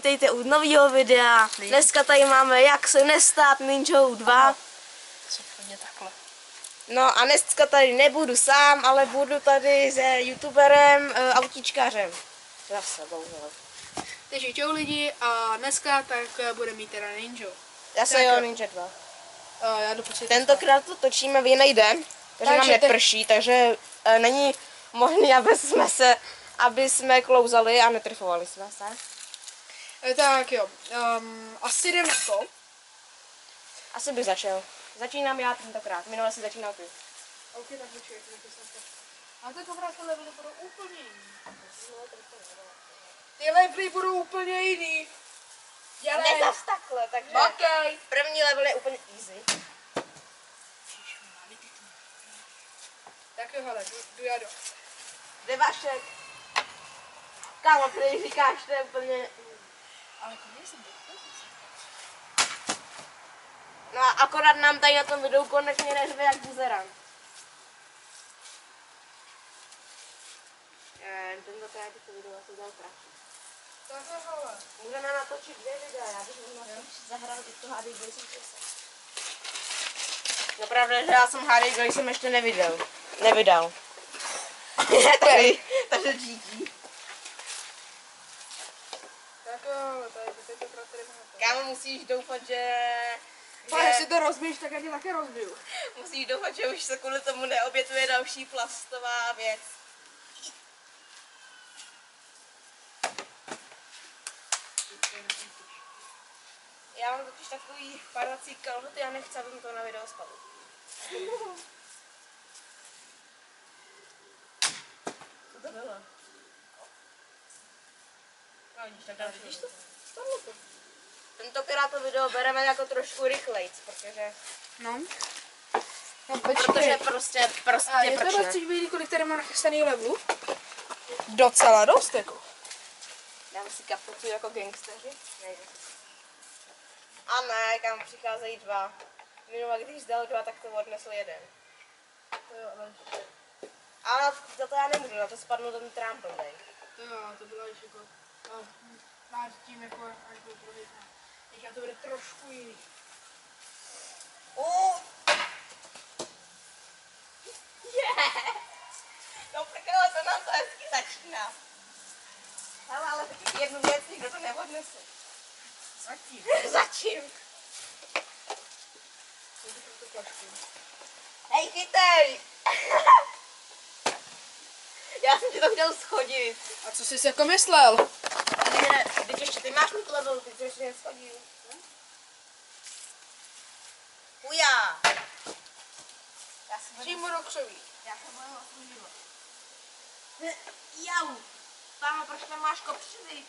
vítejte u nového videa. Dneska tady máme Jak se nestát ninjou 2. Takhle. No a dneska tady nebudu sám, ale budu tady se youtuberem, autíčkařem. Zase bohužel. Takže čau lidi a dneska tak bude mít teda ninja. Zase jo, Ninja 2. Já jdu počítat. Tentokrát to točíme v jiný den, takže nám neprší, takže není možné, aby jsme klouzali a netrfovali jsme se. Tak jo, asi jdem na to. Asi bych začal. Začínám já tentokrát, minule si začínal ty. Ok, tak počkejte, a tentokrát ty levely budou úplně jiný. Ty levely budou úplně jiný. Ne zas takhle, takže Ok. první level je úplně easy. Tak jo, hele, jdu já do. Kde Vašek? Kámo, prý říkáš, to je úplně... Ale to jsem No a akorát nám tady na tom videu konečně neřve jak buzerant. Tentokrát to video asi dal kratší. Tak hele. Můžeme natočit 2 videa, já bych možná zahrál i to HD Boys. No pravda, že já jsem HD Boys jsem ještě nevydal. Takže GG. Tak jo, tady tentokrát tady máme to. Kámo, musíš doufat, že... Ale jestli to rozbiješ, tak já tě také rozbiju. Musíš doufat, že už se kvůli tomu neobětuje další plastová věc. Já mám totiž takový padací kalhoty a nechci, aby mi to na video spadlo. Co to bylo? No vidíš, tak další. Vidíš to? Spadlo to. Tentokrát to video bereme jako trošku rychlejc, protože... No. Protože prostě A je to chceš vidět, kolik tady mám nachystaný levelů? Docela dost, jako. Dáme si kapucu jako gangsteři? Nejde. A ne, kam přicházejí 2. Minule, když dal 2, tak to odnesl 1. To jo, Ale za to já nemůžu, na to spadnu ten tramplnej. To jo, to bylo ještě jako... Máš tím jako až byl druhý. Teďka to bude trošku jiný. No prkele, to nám to hezky začíná. Hele, ale teď jednu věc, nikdo to neodnese. Zatím. Zatím. Hej, chytej! Já jsem ti to chtěl schodit. A co jsi jako myslel? Ne, teď ještě ty máš mít level, ty jsi ještě neschodil. Uja! Já jsem Přímo do křoví. Já jsem mluvila o svůj život. Jau! Pámo, proč tam máš kopřivy?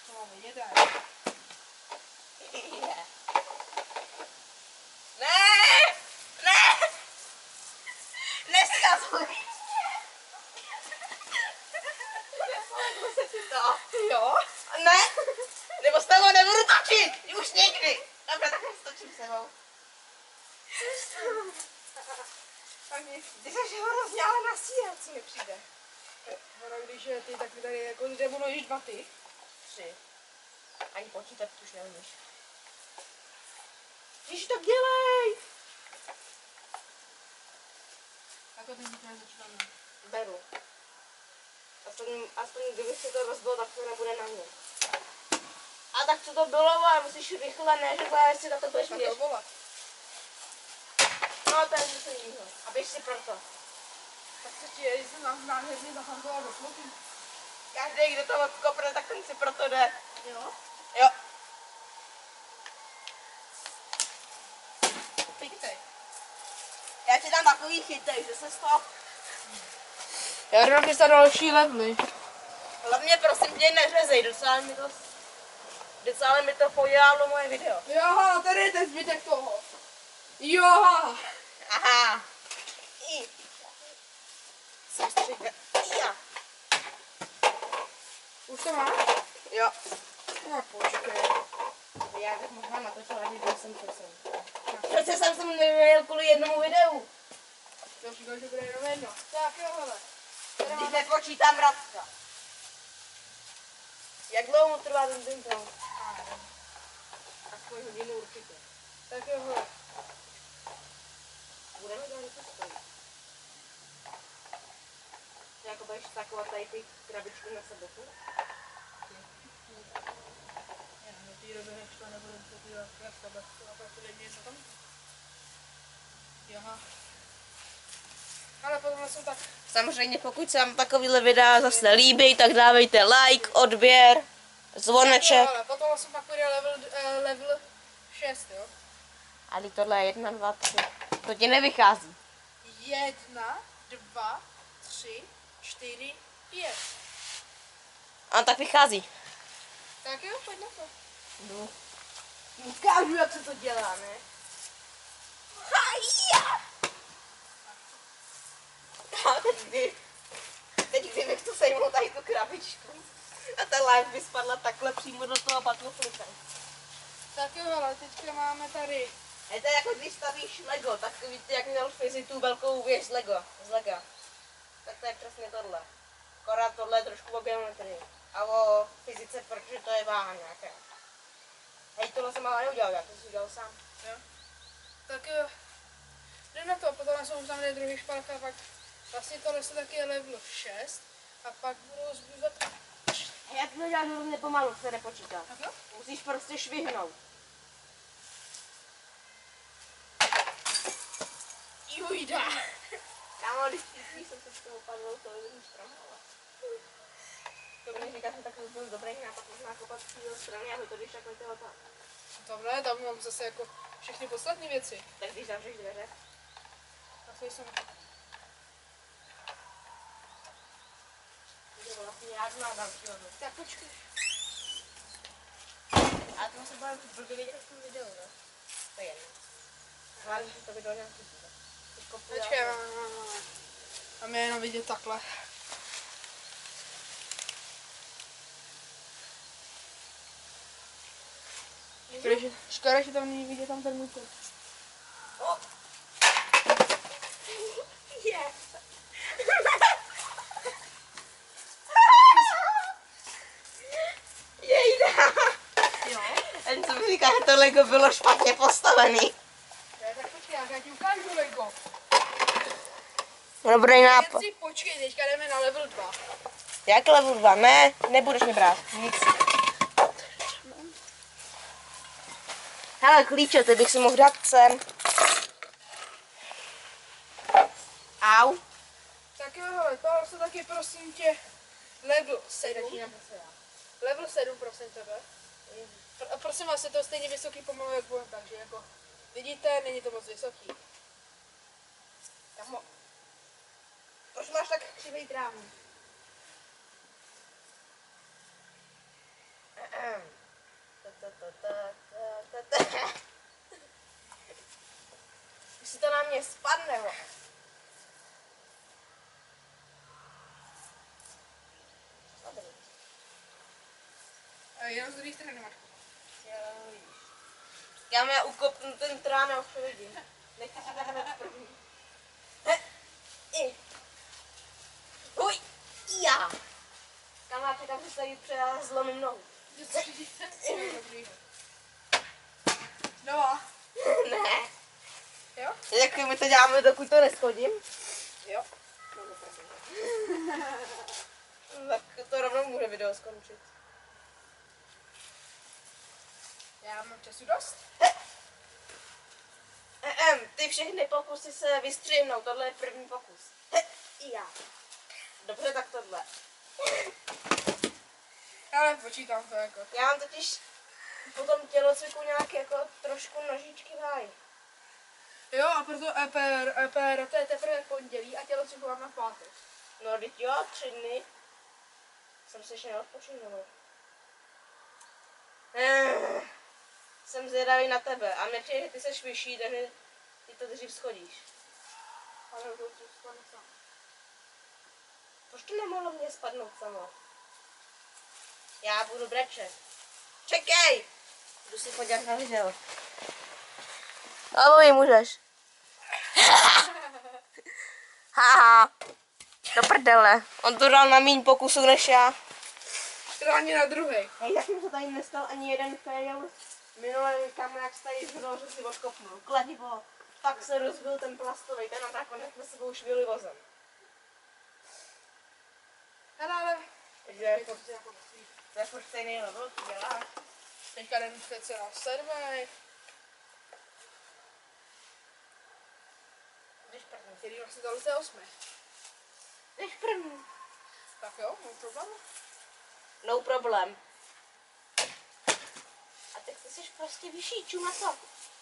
To mám vidět, ne? Ne! Ne! Neskazuj! Neskazuj se ti to. Jo? Ne! Nebo s tebou nebudu točit! Už nikdy! Dobře, tak nestočím s tebou. Ty jsi hrozně ale nasírat, co mi přijde. Ono, když je ty, tak tady jako jde ono již 2 ty. 3. Ani počítat už neumíš. Když to dělej! Jako ten teď nezačínáme. Beru. Aspoň kdybych si to rozbil, tak to nebude na mě. A tak co to bylo, ale musíš rychle, ne, že jestli na to budeš Tak mít. to volat. No, to je něco jiného. A běž si proto. Tak se ti je, že jsem nám nádherně zahantoval do ploty. Každý, kdo to odkopne, tak ten si proto jde. Jo? Jo. Chytej. Já ti dám takový chytej, že se z toho... Já jdu nachystat další levely. Hlavně prosím tě neřezej, docela mi to pojalo moje video. Jo, tady je ten zbytek toho. Jo. Aha. Ja. Už to máš? Jo. No počkej. Já bych možná natočila, že jsem přesem. Přece jsem se nevěděl kvůli jednomu videu. Já říkal, že bude jenom jedno. Tak jo, hele. Když nepočítám Radka. Jak dlouho mu trvá ten ping-pong? Aspoň hodinu určitě. Tak jo, hele. Budeme dělat něco stojí. Jako budeš takovat tady ty krabičky na sebe, tu? Do té doby, než to nebudu podívat, jak sebe. A pak to jde něco tam. Jaha. Ale potom jsem tak. Samozřejmě pokud se vám takovýhle videa zase líbí, tak dávejte like, odběr, zvoneček. Ale potom jsem pak půjde level 6, jo? Ale tohle je 1, 2, 3. To ti nevychází. 1, 2, 3, 4, 5. A tak vychází. Tak jo, pojď na to. Jdu. Ukážu, jak se to dělá, ne? Haja! A teď kdybych to sejmul tady tu krabičku a ta live by spadla takhle přímo do toho patloflika. Tak jo, ale teďka máme tady. Je to jako když stavíš Lego, tak víte, jak měl Fizi tu velkou věž z Lega. Tak to je přesně tohle. Akorát tohle je trošku o geometrii. A o fyzice, protože to je váha nějaká. Hej, tohle jsem ale neudělal, já to si udělal sám. Jo. Tak jo. Jdem na to, potom jsou tam druhý špalk a pak vlastně tohle se taky je level 6 a pak budou zbývat. Já to dělám hrozně pomalu, se nepočítá. Tak jo? Musíš prostě švihnout. Jujda. Kámo, když jsem se s toho upadl, to je stramovala. To mi říká, že takový byl dobrý nápad, možná kopat z téhle strany a my to když tak letělo tam. Tohle, tam mám zase jako všechny podstatné věci. Tak když zavřeš dveře. Tak jsem. To vlastně já znám dalšího. Tak počkej. A to se bavím, protože viděl v tom videu, no. To je jedno. Hlavně, že to video nějaký bude. Počkej, mám je jenom vidět takhle. Škoda, že tam není vidět tam ten můj kód. Oh. Yes. Jejda. Jo. Jen co mi říká, že to Lego bylo špatně postavený. Tak počkej, já ti ukážu Lego. Dobrý nápad. Jen si počkej, teďka jdeme na level 2. Jak level 2? Ne, nebudeš mi brát. Nic. Hele, klíče, ty bych si mohl dát sem. Au. Tak jo, hele, tohle jsou taky prosím tě level 7. Level 7 prosím tebe. A prosím vás, je to stejně vysoký pomalu jak bude, takže jako vidíte, není to moc vysoký. Kamo, proč máš tak křivej trávník? Když si to na mě spadne, ho. Jenom z druhé strany máš. Já ukopnu ten trán a už to vidím. Nechci se tak hned první. Uj, já. Kam čekám, že se tady třeba zlomím nohu. Znova. Ne. Jo? Jak my to děláme, dokud to neschodím? Jo. Tak to rovnou může video skončit. Já mám času dost. Ty všechny pokusy se vystřihnou, tohle je první pokus. I já. Dobře, tak tohle. Ale počítám to jako. Já mám totiž po tom tělocviku nějak jako trošku nožičky v háji. Jo, a proto EPR to je teprve pondělí a tělocviku mám na pátek. No, teď jo, 3 dny. Jsem se ještě neodpočinul. Jsem zvědavý na tebe a nepřijde, že ty seš vyšší, takže ty to dřív schodíš. Ale to spadne sám. Proč to nemohlo mě spadnout samo? Já budu brečet. Čekej! Jdu si podívat na video. Ale můžeš. Haha. Do prdele. On to dal na míň pokusu než já. Králně na druhý. Hej, tak mi se tady nestal ani jeden fail. Minulý kam, jak se tady bylo, že si odkopnul kladivo. Pak se rozbil ten plastový, ten a nakonec jsme sebou švili vozem. Hele, ale... Takže to je furt stejný level, co děláš. Teďka jdem přece na server. Jdeš první. Který vlastně tohle je 8. Jdeš první. Tak jo, no problém. No problém. A tak ty jsi prostě vyšší, čum na to.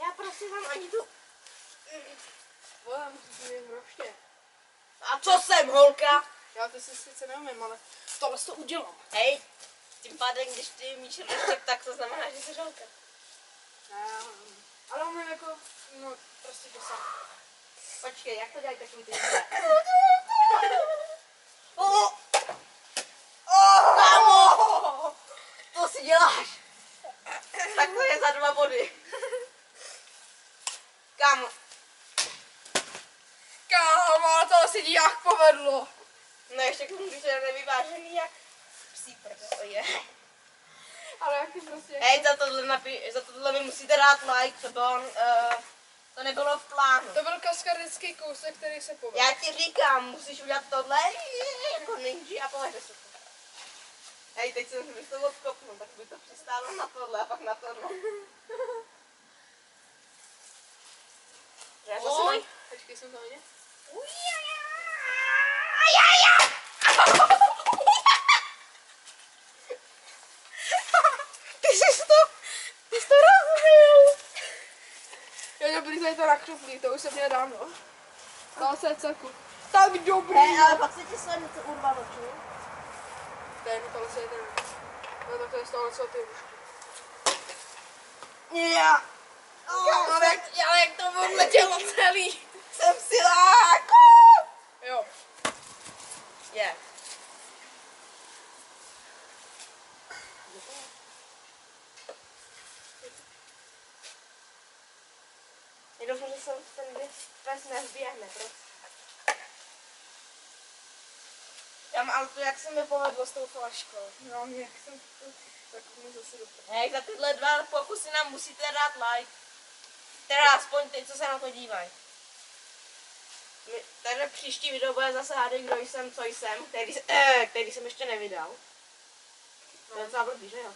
Já prostě mám ani tu... Vole, musíš mít hroště. A co jsem, holka? Já to si sice neumím, ale tohle to udělám. Hej, tím pádem, když ty míš roštěk, tak to znamená, že jsi holka. Ne, ale umím jako, no prostě to sám. Počkej, jak to dělají takový ty Kámo! To si děláš. Tak to je za 2 body. Kámo. Kámo, to si nějak povedlo. No ještě k tomu, když je nevyvážený jak psí prd, je. Ale jak ty prostě... Hej, za tohle mi musíte dát like, to bylo, to nebylo v plánu. To byl kaskadický kousek, který se povedl. Já ti říkám, musíš udělat tohle jako ninja a povede se to. Hej, teď jsem si to odkopnul, tak by to přistálo na tohle a pak na tohle. Oj! Počkej, jsem to vidět. Ty jsi to rozbil. Jo, dobrý, tady to nakruplý, to už jsem měla dávno. Dal se celku. Tak dobrý. Hej, ale pak se ti se něco urvalo, ču? Ten, tohle se je ten. No tak to je z toho, co ty rušky. Já. Ale jak to odletělo celý. Jsem silák. Jo. Je. Je doufám, že se ten pes nezběhne, prostě. Ale to, jak se mi povedlo s tou flaškou. No, jak jsem to... Tak mu zase dopadl. Hej, za tyhle 2 pokusy nám musíte dát like. Teda aspoň ty, co se na to dívají. Tady příští video bude zase hádej, kdo jsem, co jsem, který jsem ještě nevydal. To je docela blbý, že jo?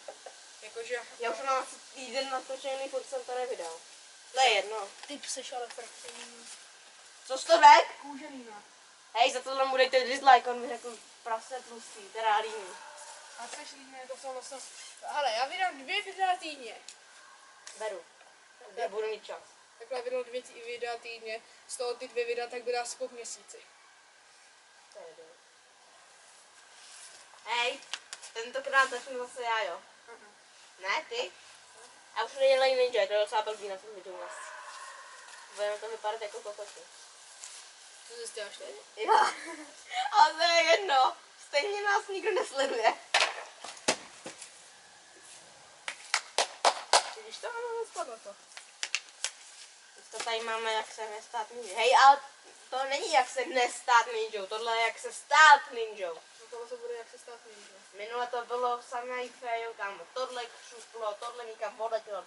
Jakože... Já už mám asi týden natočený, furt jsem to nevydal. To je jedno. Ty seš ale frakce. Co jsi to řek? Kůžený, no. Hej, za tohle mu dejte dislike, on mi řekl prase tlustý, teda líný. A seš líný, to jsou vlastně... Hele, já vydám 2 videa týdně. Beru. Kde budu mít čas. Takhle vydal 2 videa týdně, z toho ty 2 videa tak vydá skok měsíci. To je dobré. Hej, tentokrát začnu zase já, jo. Ne, ty? A už nedělej ninja, to je docela blbý na tom videu asi. Budeme to vypadat jako kokoty. Co jsi děláš teď? Jo, ale to je jedno. Stejně nás nikdo nesleduje. Vidíš to? Ano, spadlo to. To tady máme, jak se nestát ninja. Hej, ale to není jak se nestát ninjou, tohle je jak se stát ninjou. No tohle se bude jak se stát ninja. Minule to bylo samý fail, kámo. Tohle křuplo, tohle nikam odletělo.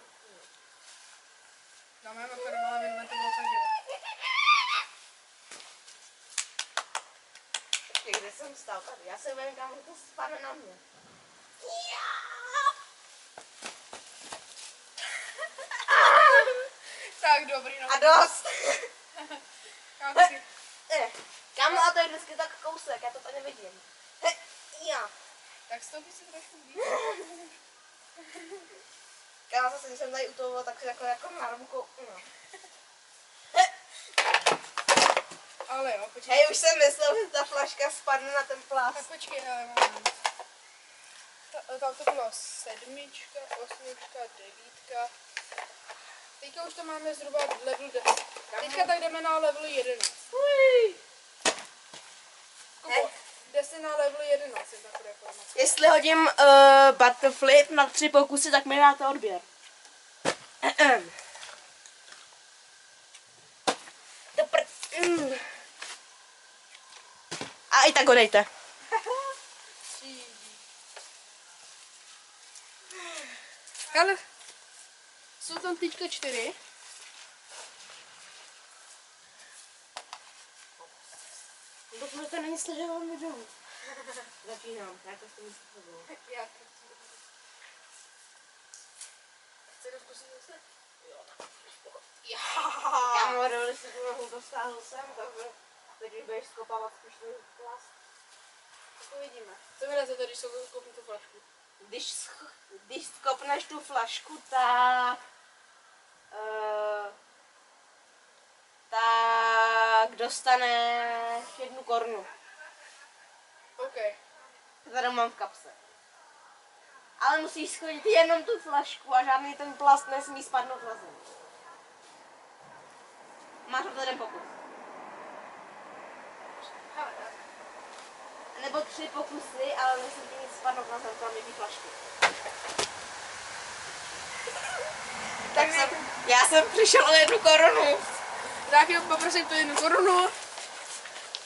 Na mém kanále minule to bylo fakt dělat. Počkej, kde jsem stál? Tady. Já se vím, kámo, to spadne na mě. Tak dobrý, no. A dost. Kámo, si... Kámo, a to je vždycky tak kousek, já to tady nevidím. Já. Tak stoupí si trošku blíž. Kámo, zase, když jsem tady u toho, tak si jako na ruku, no. Ale jo, počkej. Hej, už jsem myslel, že ta flaška spadne na ten Tak plast. počkej, hele, moment. Tam to bylo 7, 8, 9. Teďka už to máme zhruba level 10. Teďka tak jdeme na level 11. Kubo, jde se na level 11, je taková informace. Jestli hodím butterflip na 3 pokusy, tak mi dáte odběr. A i tak ho dejte. Hele, jsou tam teďka 4. Dokud to není sledovat video. Začínám, já to s tím způsobou. Jak? Chceš zkusit zase? Jo, tak. Kámo, dovoli si tu nohu dostáhl sem, takže teď už budeš skopávat spíš ten plast. Tak uvidíme. Co mi dáte tady, když koupím tu flašku? Když skopneš tu flašku, tak... tak dostaneš 1 korunu. OK. Tady mám v kapse. Ale musíš schodit jenom tu flašku a žádný ten plast nesmí spadnout na zem. Máš o to jeden pokus. Nebo 3 pokusy, ale nesmí ti nic spadnout na zem, kromě té flašky. Tak já jsem přišel o 1 korunu. Tak jo, poprosím tu 1 korunu.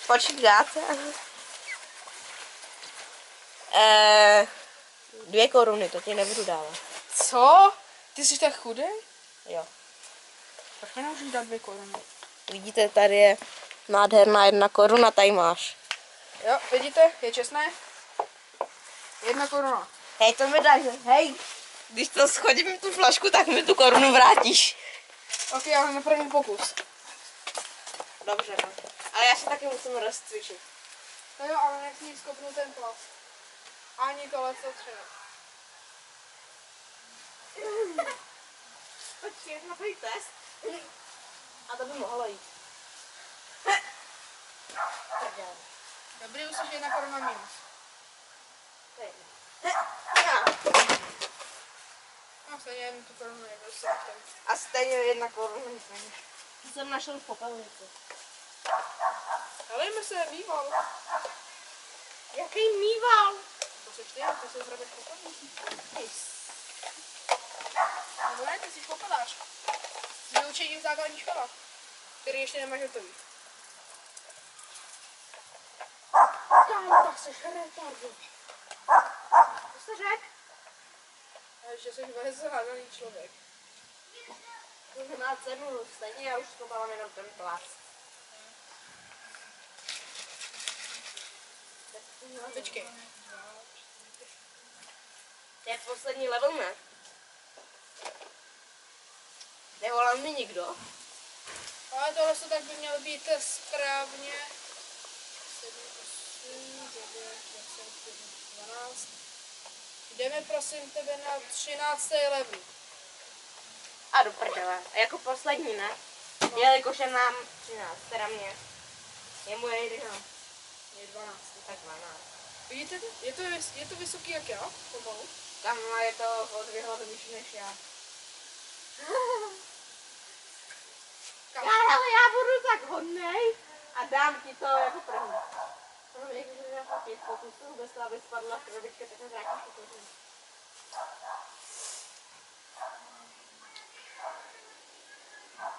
Počítáte? 2 koruny, to ti nebudu dávat. Co? Ty jsi tak chudý? Jo. Tak mi nemůžeš dát 2 koruny. Vidíte, tady je nádherná 1 koruna, tady máš. Jo, vidíte, je čestné? 1 koruna. Hej, to mi dáš, hej. Když to schodím tu flašku, tak mi tu korunu vrátíš. OK, ale na první pokus. Dobře, no. Ale já si taky musím rozcvičit. No jo, ale nesmí skopnout ten plast. Ani tohle co třeba. Počkej, takový test. A to by mohlo jít. Dobrý, už jsi 1 koruna minus. No, stejně 1 tu korunu nebudu se tam. A stejně 1 koruna. To jsem našel v popelnici. Helejme se, mýval. Jaký mýval? To seš ty se zhrabeš popelnici. Nebo ne, ty jsi popelář. Jsi vyučení v základní škole, který ještě nemáš hotový. Kámo, tak seš retardů. Co jsi řekl? Že jsi velice hádaný člověk. To má cenu, stejně já už skopávám jenom ten plast. Počkej. To je poslední level, ne? Nevolal mi nikdo. Ale tohle to tak by mělo být správně. 7, 8, 9, 10, 12. Jdeme prosím tebe na 13. level. A do prdele. A jako poslední, ne? Jelikož je nám 13, teda mě. Je mu 11. Je 12. Tak 12. Vidíte to? Je to vysoký jak já? Pomalu. Tam je to o 2 hlavy vyšší než já. Ale já budu tak hodnej a dám ti to jako první. Tohle je, že já 5 pokusů, bez toho, aby spadla krabička, tak vrátíš to první.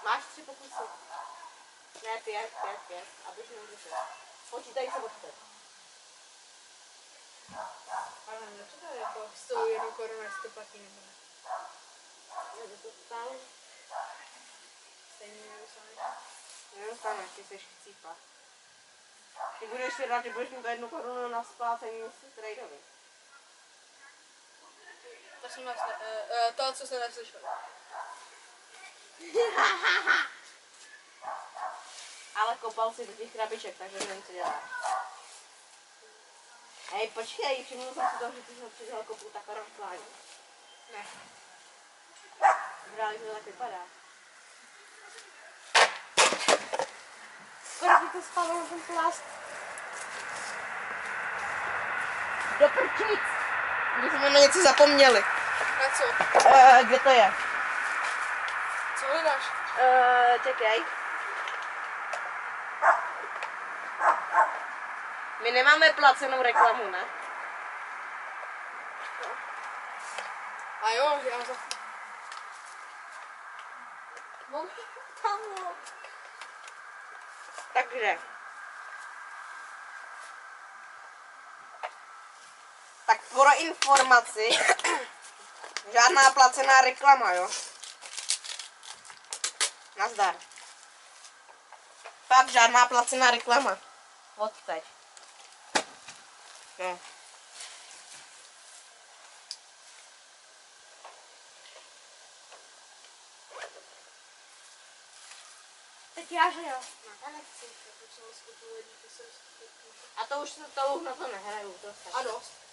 Máš 3 pokusy. Ne, 5, abych neudělal. Počítaj se od teď. Ale ne, co to je jako s tou 1 korunou, jestli to platí nebo ne. Je to stále? Stejně nedostaneš. Nedostaneš, ty jsi chcípa. Ty budeš si rád, že budeš mít 1 korunu na splácení si tradeovi. To jsem to, co jsem neslyšel. Ale kopal si do těch krabiček, takže nevím, co děláš. Hej, počkej, všiml jsem si toho, že ty jsi přidal kopu tak rozklání. Ne. Zdraví, že to tak vypadá. Skoro by to spadlo na ten plast. Do prčic! My jsme na něco zapomněli. Na co? Kde to je? Co hledáš? Čekej. My nemáme placenou reklamu, ne? A jo, já za... No, kamo. Takže. Tak pro informaci, Žádná placená reklama, jo. Nazdar. Fakt žádná placená reklama. Odteď. No. Teď já, že jo. Já nechci, já už jsem odpovědný, ty se A to už na to nehraju. To stačí. a dost.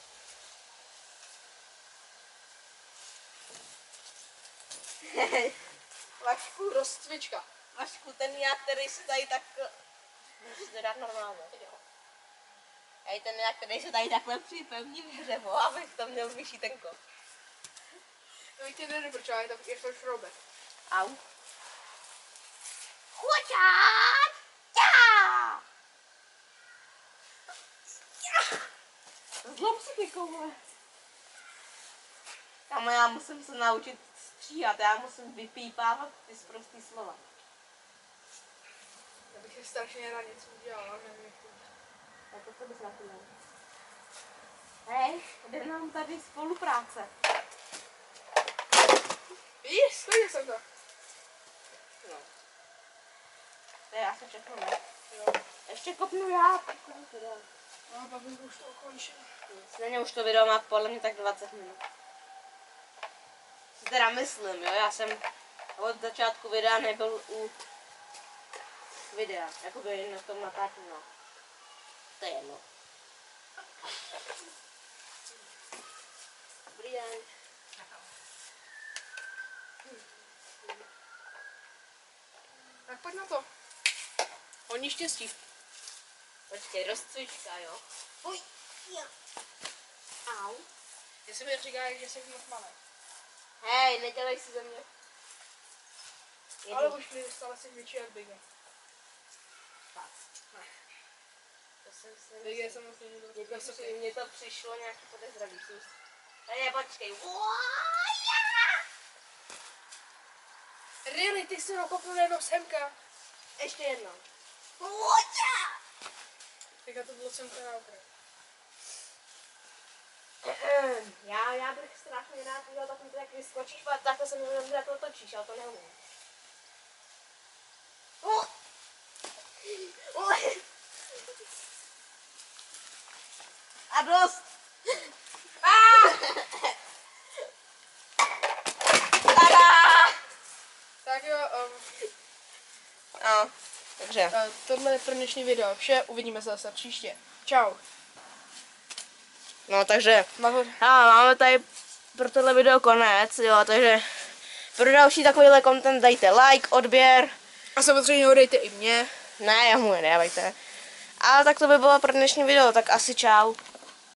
Vašku, Rozcvička. Vašku, ten já, který se tady tak... Můžeš to dát normálně. A ten já, který se tady takhle připevní v hřevo, abych to měl vyšší tenko. To bych tě nedopočala, je to šroubek. Au. Chuťát! Já! Zlom si ty koule. Kámo, já musím se naučit stříhat, já musím vypípávat ty sprostý slova. Já bych si strašně rád něco udělal, ale nevím jak to. Tak to bys nakonec. Hej, jde nám tady spolupráce. Víš, schodil jsem to. No. To je asi všechno, ne? Jo. Ještě kopnu já. No, pak bych už to ukončil. Nicméně už to video má podle mě tak 20 minut. Si teda myslím, jo, já jsem od začátku videa nebyl u videa, jakoby na tom natáčení, no. To je jedno. Dobrý den. Tak pojď na to. Hodně štěstí. Počkej, rozcvička, jo. Uj, já. Au. Jestli mi říká, že jsi moc malý. Hej, nedělej si ze mě. Ale už mi stále si větší jak Bigge. Ne. To jsem si Bigge je samozřejmě dost vysoký. Mně to přišlo nějaký podezřelý. Ne, počkej. Really, ty jsi nakopnul jenom semka. Ještě jednou. Teďka to bylo semka na okraj. Já bych strašně rád udělal takový, jak vyskočíš, ale takhle se mi jak to točíš, ale to neumím. A dost! Tak jo, No, takže. tohle je pro dnešní video vše, uvidíme se zase příště. Čau. No, takže. Mahor. Máme tady pro tohle video konec, jo, takže pro další takovýhle content dejte like, odběr. A samozřejmě odejte i mě. Ne, já mu nedávajte. Ale tak to by bylo pro dnešní video, tak asi čau.